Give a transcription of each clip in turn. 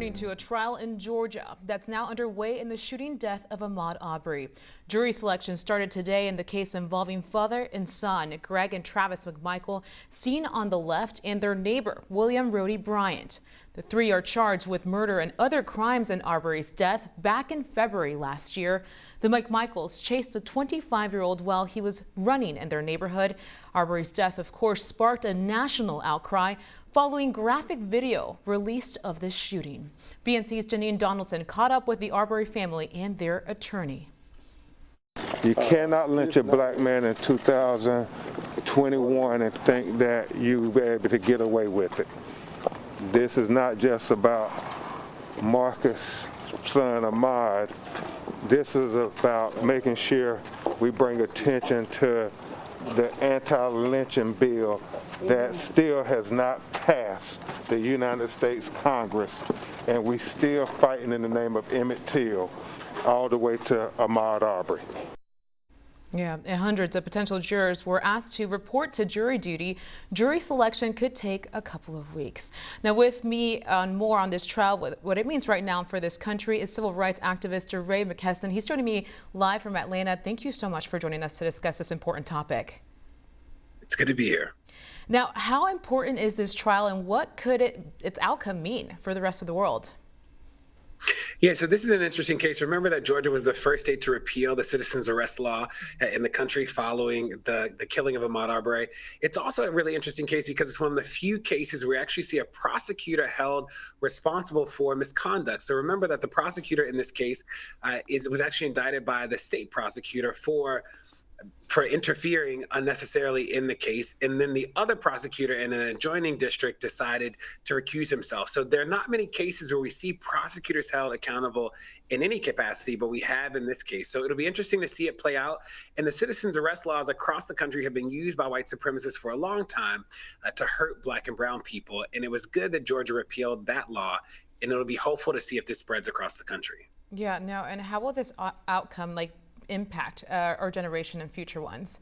turning to a trial in Georgia that's now underway in the shooting death of Ahmaud Arbery. Jury selection started today in the case involving father and son Greg and Travis McMichael, seen on the left, and their neighbor William Bryan. The three are charged with murder and other crimes in Arbery's death back in February last year. The McMichaels chased a 25-year-old while he was running in their neighborhood. Arbery's death, of course, sparked a national outcry following graphic video released of this shooting. BNC's Janine Donaldson caught up with the Arbery family and their attorney. You cannot lynch a black man in 2021 and think that you'll be able to get away with it. This is not just about Marcus' son Ahmaud. This is about making sure we bring attention to the anti-lynching bill that still has not passed the United States Congress, and we still fighting in the name of Emmett Till all the way to Ahmaud Arbery. Yeah, and hundreds of potential jurors were asked to report to jury duty. Jury selection could take a couple of weeks. Now, with me on more on this trial, what it means right now for this country, is civil rights activist DeRay Mckesson. He's joining me live from Atlanta. Thank you so much for joining us to discuss this important topic. It's good to be here. Now, how important is this trial, and what could its outcome mean for the rest of the world? Yeah, so this is an interesting case. Remember that Georgia was the first state to repeal the citizen's arrest law in the country following the killing of Ahmaud Arbery. It's also a really interesting case because it's one of the few cases where we actually see a prosecutor held responsible for misconduct. So remember that the prosecutor in this case was actually indicted by the state prosecutor for interfering unnecessarily in the case. And then the other prosecutor in an adjoining district decided to recuse himself. So there are not many cases where we see prosecutors held accountable in any capacity, but we have in this case. So it'll be interesting to see it play out. And the citizens arrest laws across the country have been used by white supremacists for a long time to hurt black and brown people. And it was good that Georgia repealed that law. And it'll be hopeful to see if this spreads across the country. Yeah, no, and how will this outcome impact our generation and future ones?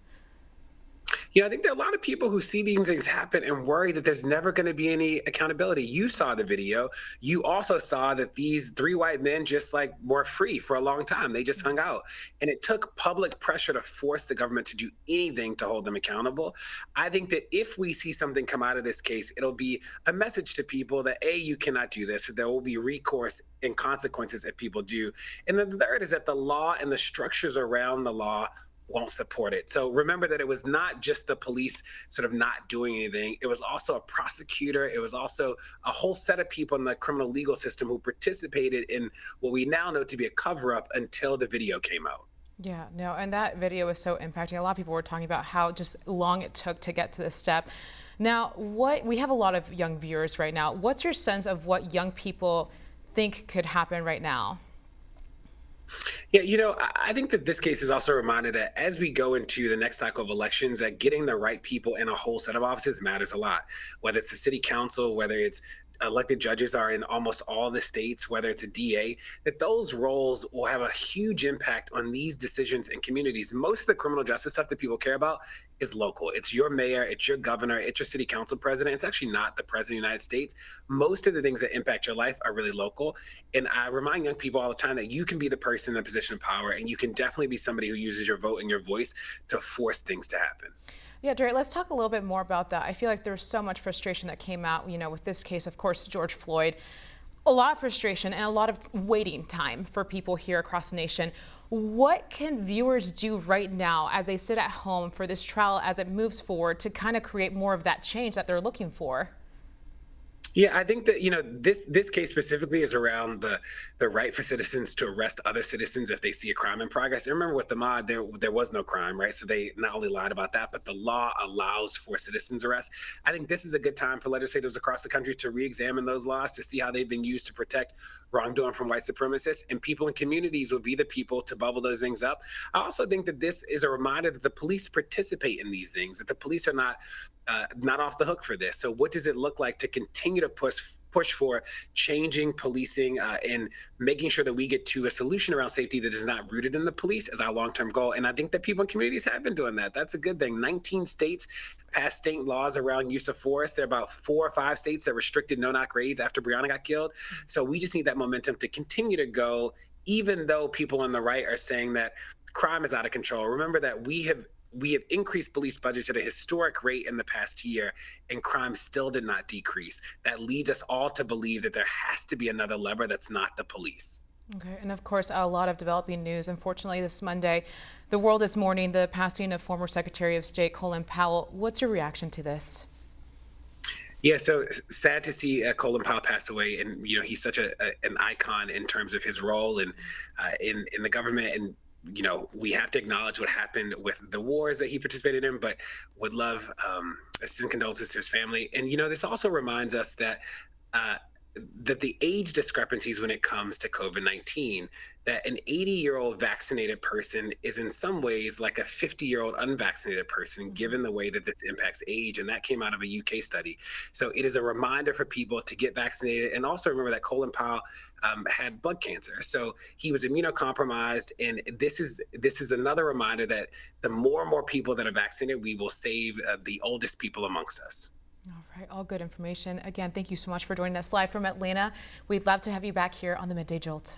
You know, I think there are a lot of people who see these things happen and worry that there's never going to be any accountability. You saw the video. You also saw that these three white men just were free for a long time. They just hung out. And it took public pressure to force the government to do anything to hold them accountable. I think that if we see something come out of this case, it'll be a message to people that, A, you cannot do this. There will be recourse and consequences if people do. And then the third is that the law and the structures around the law won't support it. So remember that it was not just the police sort of not doing anything. It was also a prosecutor. It was also a whole set of people in the criminal legal system who participated in what we now know to be a cover-up until the video came out. Yeah, no, and that video was so impacting. A lot of people were talking about how just long it took to get to this step. Now, we have a lot of young viewers right now. What's your sense of what young people think could happen right now? Yeah, you know, I think that this case is also a reminder that as we go into the next cycle of elections, that getting the right people in a whole set of offices matters a lot, whether it's the city council, whether it's elected judges are in almost all the states, whether it's a DA, that those roles will have a huge impact on these decisions in communities. Most of the criminal justice stuff that people care about is local. It's your mayor, it's your governor, it's your city council president. It's actually not the president of the United States. Most of the things that impact your life are really local. And I remind young people all the time that you can be the person in a position of power, and you can definitely be somebody who uses your vote and your voice to force things to happen. Yeah, DeRay, let's talk a little bit more about that. I feel like there's so much frustration that came out, with this case, of course, George Floyd. A lot of frustration and a lot of waiting time for people here across the nation. What can viewers do right now as they sit at home for this trial as it moves forward to kind of create more of that change that they're looking for? Yeah, I think that, this case specifically is around the right for citizens to arrest other citizens if they see a crime in progress. And remember with Ahmaud, there was no crime, right? So they not only lied about that, but the law allows for citizens arrest. I think this is a good time for legislators across the country to re-examine those laws to see how they've been used to protect wrongdoing from white supremacists, and people in communities will be the people to bubble those things up. I also think that this is a reminder that the police participate in these things, that the police are not not off the hook for this. So what does it look like to continue to push for changing policing and making sure that we get to a solution around safety that is not rooted in the police as our long-term goal? And I think that people in communities have been doing that. That's a good thing. 19 states passed state laws around use of force. There are about 4 or 5 states that restricted no-knock raids after Breonna got killed. So we just need that momentum to continue to go, even though people on the right are saying that crime is out of control. Remember that we have increased police budgets at a historic rate in the past year, and crime still did not decrease. That leads us all to believe that there has to be another lever that's not the police. Okay, and of course, a lot of developing news. Unfortunately, this Monday, the world is mourning the passing of former Secretary of State Colin Powell. What's your reaction to this? Yeah, so sad to see Colin Powell pass away, and he's such an icon in terms of his role in the government. And we have to acknowledge what happened with the wars that he participated in, but would love send condolences to his family. And this also reminds us that that the age discrepancies when it comes to COVID-19, that an 80-year-old vaccinated person is in some ways like a 50-year-old unvaccinated person, given the way that this impacts age. And that came out of a UK study. So it is a reminder for people to get vaccinated. And also remember that Colin Powell had blood cancer. So he was immunocompromised. And this is another reminder that the more and more people that are vaccinated, we will save the oldest people amongst us. All right, all good information. Again, thank you so much for joining us live from Atlanta. We'd love to have you back here on the Midday Jolt.